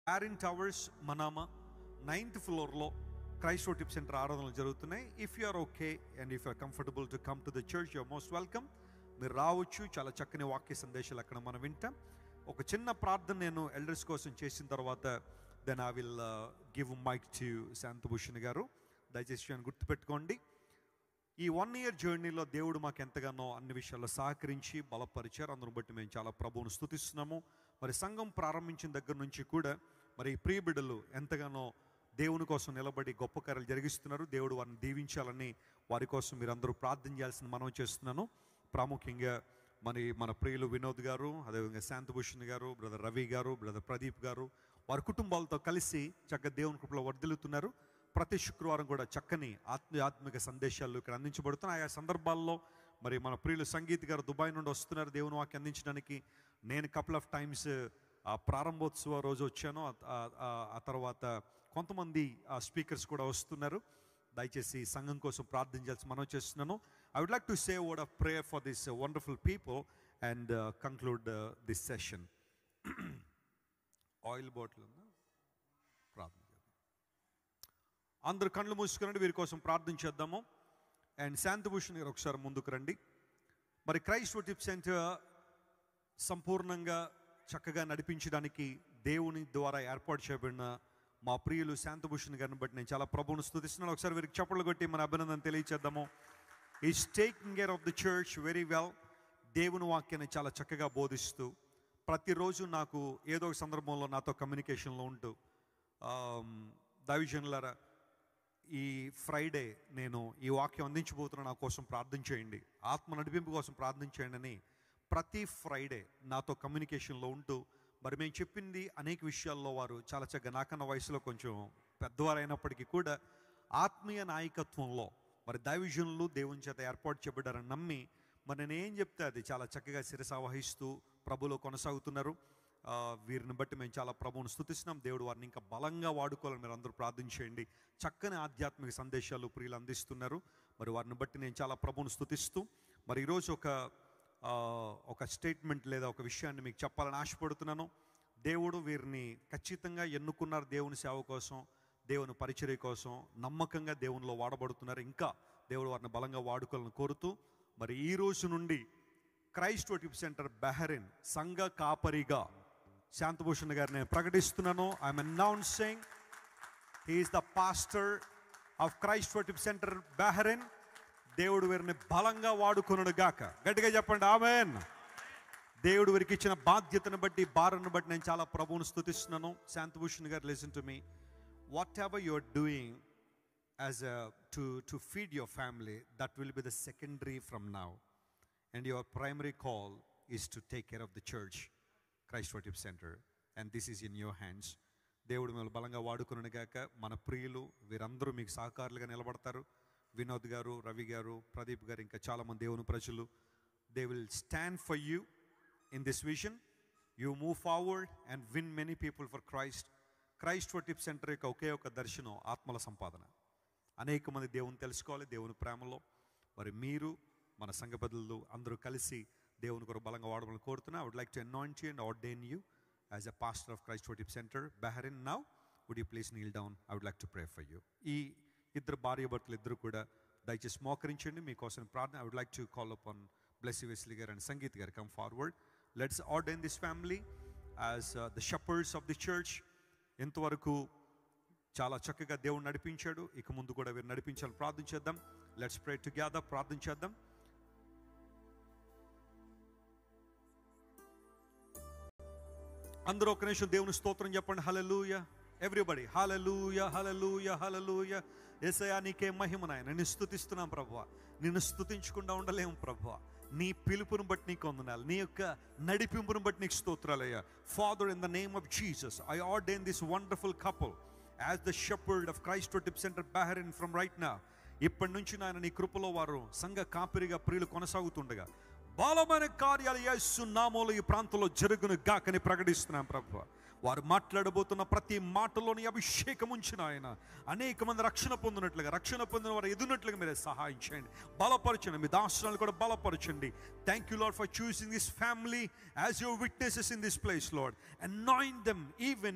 Aaron Towers, Manama, 9th floor Christ Worship Center ఆరాధనలు జరుగుతున్నాయి. If you are okay and if you are comfortable to come to the church, you are most welcome. మీరు రావచ్చు. చాలా చక్కని వాక్య సందేశాలు అక్కడ మనం వింటాం. ఒక చిన్న ప్రార్థన నేను ఎల్డర్స్ కోసం చేసిన తర్వాత then I will give mic to Shantabhushan garu. దయచేసి గుర్తుపెట్టుకోండి, ఈ 1 year జర్నీలో దేవుడు మాకు ఎంతగానో అన్ని విషయాల్లో సహకరించి బలపరిచారు. అందును బట్టి మేము చాలా ప్రభువును స్తుతిస్తున్నాము. మరి సంఘం ప్రారంభించిన దగ్గర నుంచి కూడా మరి ప్రియ బిడ్డలు ఎంతగానో దేవుని కోసం నిలబడి గొప్ప కార్యాలు జరిగిస్తున్నారు. దేవుడు వారిని దీవించాలని వారి కోసం మీరు అందరూ ప్రార్థన చేయాల్సిన మనం చేస్తున్నాను. ప్రాముఖ్యంగా మన ప్రియులు వినోద్ గారు, అదేవిధంగా శాంతభూషణ్ గారు, బ్రదర్ రవి గారు, బ్రదర్ ప్రదీప్ గారు, వారి కుటుంబాలతో కలిసి చక్కగా దేవుని కృపలో వర్ధిల్లుతున్నారు. ప్రతి శుక్రవారం కూడా చక్కని ఆధ్యాత్మిక సందేశాలు ఇక్కడ అందించబడుతున్నాయి. ఆయా సందర్భాల్లో మరి మన ప్రియులు సంగీత్ గారు దుబాయ్ నుండి వస్తున్నారు దేవుని వాక్యం అందించడానికి. నేను కపుల్ ఆఫ్ టైమ్స్ ఆ ప్రారంభోత్సవ రోజు వచ్చాను. ఆ తర్వాత కొంతమంది స్పీకర్స్ కూడా వస్తున్నారు. దయచేసి సంఘం కోసం ప్రార్థన చేయాల్సి మనం చేస్తున్నాను. I would like to say word of prayer for this wonderful people and conclude this session. Oil bottle ఉందా? ప్రార్థన చేద్దాం. అందరు కళ్ళు మూసుకురండి, వీరి కోసం ప్రార్థన చేద్దాము. అండ్ శాంతభూషణ్ గారు ఒకసారి ముందుకు రండి. మరి క్రైస్ట్ వర్షిప్ సెంటర్ సంపూర్ణంగా చక్కగా నడిపించడానికి దేవుని ద్వారా ఏర్పాటు చేయబడిన మా ప్రియులు శాంతభూషణ్ గారిని బట్టి నేను చాలా ప్రభువును స్తుతిస్తున్నాను. ఒకసారి వీరికి చప్పట్లు కొట్టి మన అభినందన తెలియచేద్దాము. Is taking care of the church very well. దేవుని వాక్యాన్ని చాలా చక్కగా బోధిస్తూ ప్రతిరోజు నాకు ఏదో ఒక సందర్భంలో నాతో కమ్యూనికేషన్లో ఉంటూ, దైవజనులారా ఈ ఫ్రైడే నేను ఈ వాక్యం అందించబోతున్నా, నా కోసం ప్రార్థన చేయండి, ఆత్మ నడిపింపు కోసం ప్రార్థన చేయండి అని ప్రతి ఫ్రైడే నాతో కమ్యూనికేషన్లో ఉంటూ మరి మేము చెప్పింది అనేక విషయాల్లో వారు చాలా చక్కగా నాకన్నా వయసులో కొంచెం పెద్దవారైనప్పటికీ కూడా ఆత్మీయ నాయకత్వంలో మరి దైవజనులు దేవుని చేత ఏర్పాటు చేయబడ్డారని నమ్మి మరి నేను ఏం చెప్తే అది చాలా చక్కగా శిరసావహిస్తూ ప్రభులో కొనసాగుతున్నారు. వీరిని బట్టి మేము చాలా ప్రభువును స్తుతిస్తున్నాం. దేవుడు వారిని ఇంకా బలంగా వాడుకోవాలని మీరు అందరూ ప్రార్థన చేయండి. చక్కని ఆధ్యాత్మిక సందేశాలు ప్రియులు అందిస్తున్నారు. మరి వారిని బట్టి నేను చాలా ప్రభువును స్తుతిస్తూ మరి ఈరోజు ఒక స్టేట్మెంట్ లేదా ఒక విషయాన్ని మీకు చెప్పాలని ఆశపడుతున్నాను. దేవుడు వీరిని ఖచ్చితంగా ఎన్నుకున్నారు దేవుని సేవ కోసం, దేవుని పరిచర్య కోసం. నమ్మకంగా దేవునిలో వాడబడుతున్నారు. ఇంకా దేవుడు వారిని బలంగా వాడుకోవాలని కోరుతూ మరి ఈ రోజు నుండి క్రైస్ట్ వర్షిప్ సెంటర్ బహ్రెయిన్ సంఘ కాపరిగా శాంతభూషణ్ గారిని నేను ప్రకటిస్తున్నాను. I'm announcing he is the pastor of Christ worship centre Bahrain. దేవుడు వీరిని బలంగా వాడుకొనును గాక. గట్టిగా చెప్పండి ఆమేన్. దేవుడు వీరికి ఇచ్చిన బాధ్యతను బట్టి, భారాన్ని బట్టి నేను చాలా ప్రభువును స్తుతిస్తున్నాను. శాంతభూషణ్ గారు, listen to me. Whatever you are doing as to feed your family, that will be the secondary from now, and your primary call is to take care of the church Christ worship center, and this is in your hands. దేవుడు మిమ్మల్ని బలంగా వాడుకొనును గాక. మన ప్రియులు వీరందరూ మీకు సహకారులుగా నిలబడతారు. వినోద్ గారు, రవి గారు, ప్రదీప్ గారు, ఇంకా చాలామంది దేవుని ప్రజలు. They will stand for you in this vision. You move forward and win many people for Christ. Christ worship centre యొక్క ఒకే ఒక దర్శనం ఆత్మల సంపాదన. అనేక మంది దేవుని తెలుసుకోవాలి దేవుని ప్రేమలో. మరి మీరు మన సంఘ పెద్దలు అందరూ కలిసి దేవుని కొరకు బలంగా వాడమని కోరుతున్నా. I would like to anoint you and ordain you as a pastor of Christ worship centre Bahrain. Now would you please kneel down. I would like to pray for you. ఈ ఇద్దరు భార్యాభర్తలు ఇద్దరు కూడా దయచేసి మోకరించండి, మీకోసం ప్రార్థన. I would like to call upon Blessy Wesley గారు అండ్ సంగీత్ గారు. Come forward. Let's ordain this family as the shepherds of the church. ఎంతవరకు చాలా చక్కగా దేవుడు నడిపించాడు, ఇక ముందు కూడా వీరు నడిపించాలని ప్రార్థన చేద్దాం. Let's pray together. ప్రార్థన చేద్దాం. అందరూ ఒక నిమిషం దేవుని స్తోత్రం చెప్పండి. హల్లెలూయా ఎవ్రీబడి. హల్లెలూయా హల్లెలూయా హల్లెలూయా. యేసయ్యా నీకే మహిమ నాయన. నిన్ను స్తుతిస్తున్నాం ప్రభువా. నిన్ను స్తుతించకుండా ఉండలేము ప్రభువా. నీ పిలుపును బట్టి నీకు వందనాలు, నీ యొక్క నడిపింపును బట్టి నీకు స్తోత్రాలయ్యా. Father, in the name of Jesus I ordain this wonderful couple as the shepherd of Christ worship centre Bahrain from right now. ఇప్పటి నుంచి నాయన నీ కృపలో వారు సంఘ కాపరిగా ప్రియులు కొనసాగుతుండగా బలమైన కార్యాలు యేసు నామములో ఈ ప్రాంతంలో జరుగును గాకని ప్రకటిస్తున్నాం ప్రభువా. వారు మాట్లాడబోతున్న ప్రతి మాటలోని అభిషేకం ఉంచిన ఆయన అనేక మంది రక్షణ పొందినట్లుగా, రక్షణ పొందిన వారు ఎదున్నట్లుగా మీరే సహాయం చేయండి, బలపరచండి. మీ దాసులను కూడా బలపరచండి. Thank you lord for choosing this family as your witnesses in this place lord. Anoint them even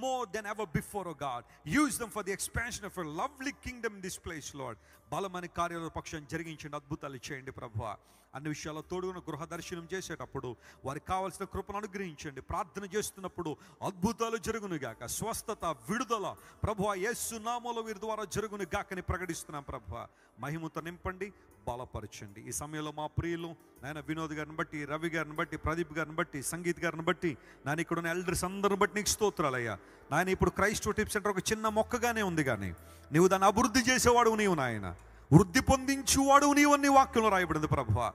more than ever before, oh God. Use them for the expansion of your lovely kingdom in this place, Lord. బలమైన కార్యాల పక్షం జరిగించండి, అద్భుతాలు చేయండి ప్రభువా. అన్ని విషయాల్లో తోడుగున గృహ దర్శనం చేసేటప్పుడు వారికి కావాల్సిన కృపను అనుగ్రహించండి. ప్రార్థన చేస్తున్నప్పుడు అద్భుతాలు జరుగునుగాక, స్వస్థత, విడుదల ప్రభువా యేసు నామములో వీరి ద్వారా జరుగునుగాకని ప్రకటిస్తున్నాం ప్రభువా. మహిమతో నింపండి, బలపరచండి. ఈ సమయంలో మా ప్రియులు నాయన వినోద్ గారిని బట్టి, రవి గారిని బట్టి, ప్రదీప్ గారిని బట్టి, సంగీత్ గారిని బట్టి, నాయన ఇక్కడ ఉన్న ఎల్డర్స్ అందరిని బట్టి నీకు స్తోత్రాలయ్యా. నాయన ఇప్పుడు క్రైస్ట్ టిప్ సెంటర్ ఒక చిన్న మొక్కగానే ఉంది, కానీ నీవు దాన్ని అభివృద్ధి చేసేవాడు నీవు నాయన, వృద్ధి పొందించువాడు నీవు నీ వాక్యంలో రాయబడింది ప్రభువా.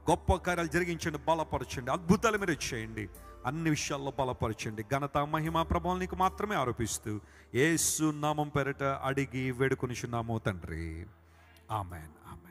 గొప్ప కార్యాలు జరిగించండి, బలపరచండి, అద్భుతాలు మీరు చేయండి, అన్ని విషయాల్లో బలపరచండి. ఘనత, మహిమ, ప్రభావం నీకు మాత్రమే ఆరోపిస్తూ యేసు నామం పేరిట అడిగి వేడుకొనిచున్నాము తండ్రి. ఆమేన్, ఆమేన్.